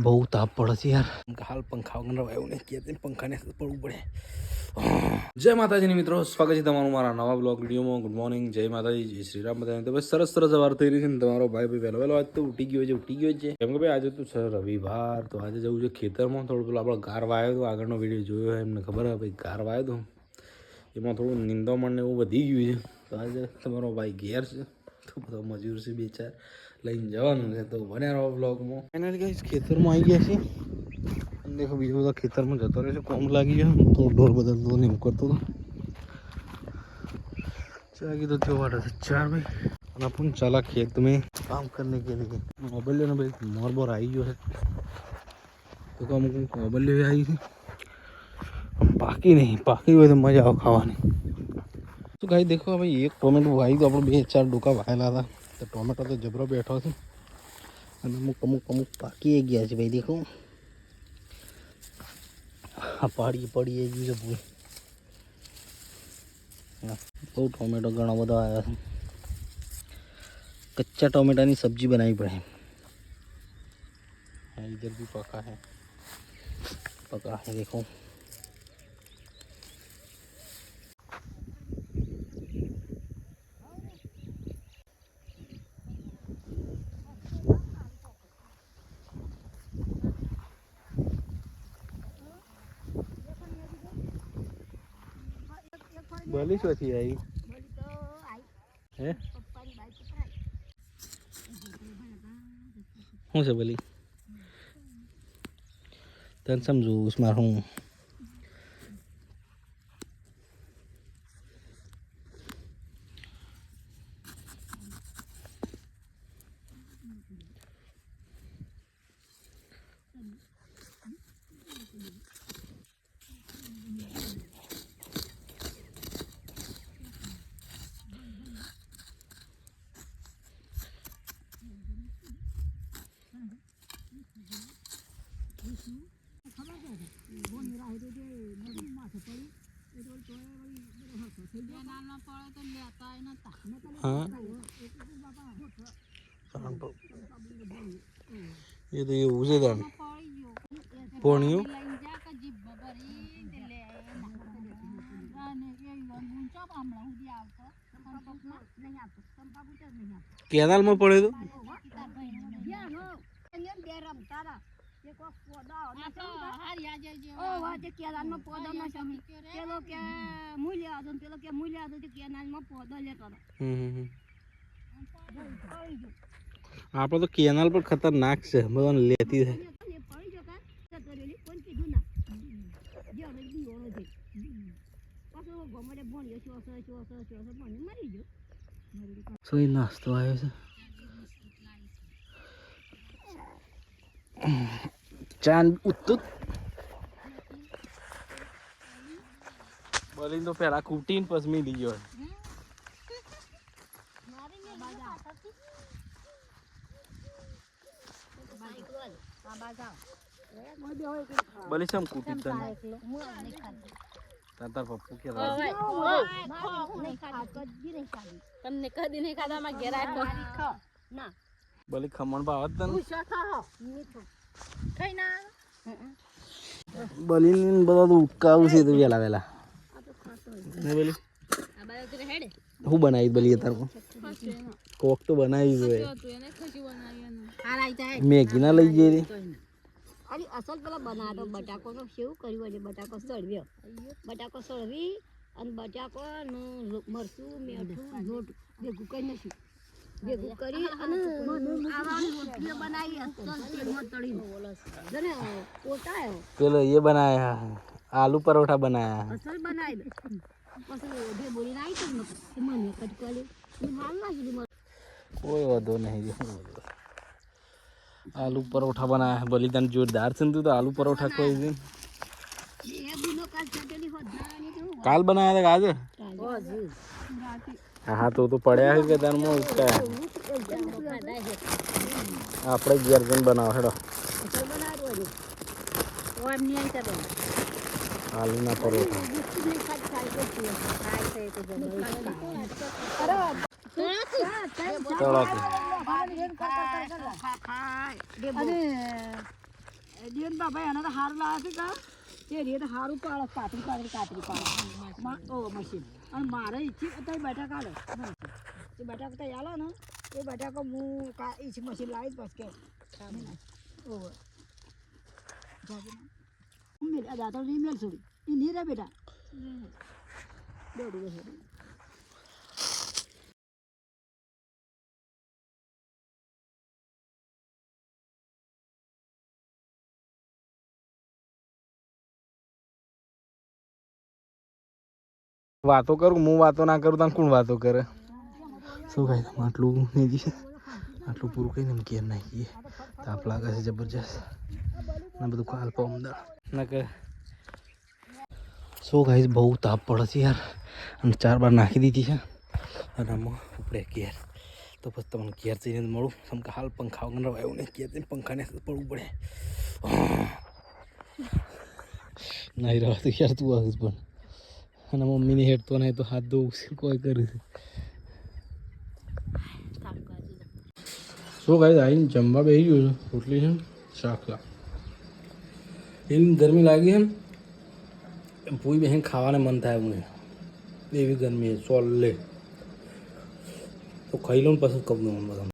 બહુ તાપ પડે છે યાર. હાલ પંખા વગર રવાયું નહીં કે પંખાને પડવું પડે. જય માતાજીની મિત્રો, સ્વાગત છે તમારું મારા નવા બ્લોગ વિડીયોમાં. ગુડ મોર્નિંગ, જય માતાજી, જય શ્રી રામ. બધાને તો બસ સરસ સવાર થઈ રહી છે ને તમારો ભાઈ વહેલો આજ તો ઉઠી ગયો છે. કેમ કે ભાઈ આજે તો છે રવિવાર, તો આજે જવું છે ખેતરમાં. થોડું પેલો આપણે ગાર વાયો હતો, આગળનો વિડીયો જોયો એમને ખબર હે ભાઈ ગાર વાયો હતો એમાં થોડું નિંદામણ ને એવું વધી ગયું છે. તો આજે તમારો ભાઈ ઘેર છે, તો બધો મજૂર છે બે ચાર લઈને જવાનું છે. તો બન્યા રહો બ્લોગમાં. ફાઇનલી ગાઈસ ખેતરમાં આવી ગયા છે અને દેખો બીજો બધા ખેતરમાં જતો રહે છે. કોમ લાગી ગયો તો ઢોર બદલતો ને એવું કરતો હતો. जाएगी तो जो वाटर से चार भाई और अपन चला खेत में काम करने के लिए. मोबाइल ने भाई मोर बोर आई जो है तो कम मोबाइल ले आई थी. बाकी नहीं, बाकी हुए तो मजा आओ खावानी. तो गाइस देखो भाई एक टोमेटो भाई तो આપણે બે ચાર ડોકા વાયેલા હતા. તો ટોમેટો તો જબરો બેઠો છે અને અમુક પાકી ગયા છે ભાઈ. દેખો આ પડી ગયું છે પૂરી. બહુ ટોમેટો ઘણા બધા આવ્યા છે. कच्चा टोमेटो सब्जी बनाई पड़े. इधर भी पका है देखो. बली शो थी आई है हूँ से बली तन समझू उसमें हूँ. हाँ ये तो ये उसे दान पोनियो केनाल में पड़े तो आप तो केनाल पर खतरनाक से बदन लेती है. सोई नाश्तो आयो છે. ચાંદ ઉત્તુત બોલીને તો પેલા કૂટીને પછી મિલી ગયો. બોલી સમ કૂટી તને તાર પપ્પુ કે તમને કદી નહીં ખાધા માં ઘેર આવ્યો ના બોલી ખમણ ભાવત તને કઈ ના બોલી બધા તો ઉટકાવું છે તો વેલા બોલી હું બનાવી બોલી તાર કોક તો બનાવી જોઈએ. મેગી ના લઈ જઈ અરે અસલ પેલા બનાતો બટાકો નો કેવું કર્યું અને બટાકો સળવ્યો. બટાકો સળવી અને બટાકો મરચું મીઠું લોટ ભેગું કરી નાખ્યું. ભેગું કરી અને આવાની રોટલીઓ બનાવી અસલ તેલમાં તળીને પોતાયો. પેલો ये बनाया आलू परोठा बनाया असल बनाई પછી જે બોલી નાઈ તો મને કટકાલે હાલ ના સુધી કોઈ વાંધો નહીં. आलू परोठा बनाया है बलिदान जोरदार से तो आलू परोठा कोई दिन काल बनाया था आज. हाँ तो पड़ा है के दान में उसका આપણે ઘેર જઈને બનાવો હેડો. આલુના પરોઠા ભાઈ આને તો હારું લાવે છે કે તે રીતે હારું પાડે કાતરી પાડે ઓ મશીન અને મારે ઈચ્છી તો બટાકા કાઢે એ બટાકા તો આલો ને એ બટાકો હું ઈચ્છી મશીન લાવી બસ કે ઓ મેલ આ દાતો મેલ છોડી એ નહીં રે બેટા દોડું છે વાતો કરું હું વાતો ના કરું તને કોણ વાતો કરે શું કાંઈ તમે આટલું નહીં જશે આટલું પૂરું કહીને એમ ઘેર નાખીએ તાપ લાગે છે જબરજસ્ત ને બધું કાલ પમદાર ના કે શું કાંઈ બહુ તાપ પડે છે યાર અને 4 બાર નાખી દીધી છે અને આમાં ઉપડે ઘેર તો પછી તમને ઘેર જઈને મળું કેમ કે હાલ પંખા વગર રવાયું નહીં ઘેર જઈને પંખાને પડવું પડે નહીં રહેવાતું યાર તું આવીશ પણ અને મમ્મીની હેડ તો નહીં તો હાથ ધોવું કોઈ કરે શું કાંઈ આવીને જમવા બેસી ગયું છે રોટલી છે શાકલા એવી ગરમી લાગી છે પૂરી બહેન ખાવાને મન થાય એવું નહીં એવી ગરમી સોલે તો ખાઈ લઉં પછી કબ બધા